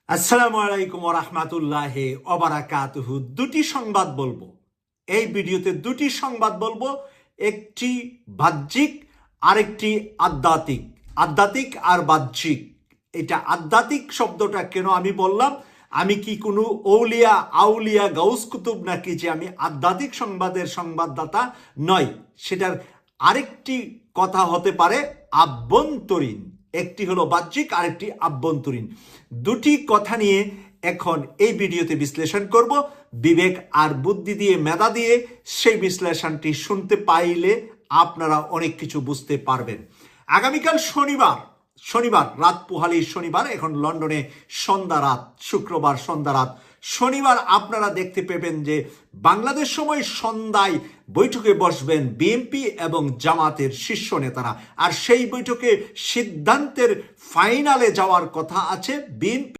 আসসালামু আলাইকুম ওয়া রাহমাতুল্লাহি ওয়া বারাকাতুহু। দুটি সংবাদ বলবো এই ভিডিওতে, দুটি সংবাদ বলবো। একটি বাহ্যিক, আরেকটি আধ্যাত্মিক। আধ্যাত্মিক আর বাহ্যিক। এটা আধ্যাত্মিক শব্দটা কেন আমি বললাম? আমি কি কোনো আউলিয়া আউলিয়া গাউস কুতুব নাকি যে আমি আধ্যাত্মিক সংবাদের সংবাদদাতা নয়? সেটার আরেকটি কথা হতে পারে আভ্যন্তরীণ। একটি হলো বাহ্যিক, আরেকটি আভ্যন্তরীণ। দুটি কথা নিয়ে এখন এই ভিডিওতে বিশ্লেষণ করব। বিবেক আর বুদ্ধি দিয়ে, মেধা দিয়ে সেই বিশ্লেষণটি শুনতে পাইলে আপনারা অনেক কিছু বুঝতে পারবেন। আগামীকাল শনিবার রাত পোহালি শনিবার, এখন লন্ডনে সন্ধ্যা রাত, শুক্রবার সন্ধ্যা রাত। শনিবার আপনারা দেখতে পাবেন যে বাংলাদেশ সময় সন্ধ্যায় বৈঠকে বসবেন বিএনপি এবং জামাতের শীর্ষ নেতারা। আর সেই বৈঠকে সিদ্ধান্তের ফাইনালে যাওয়ার কথা আছে বিএনপি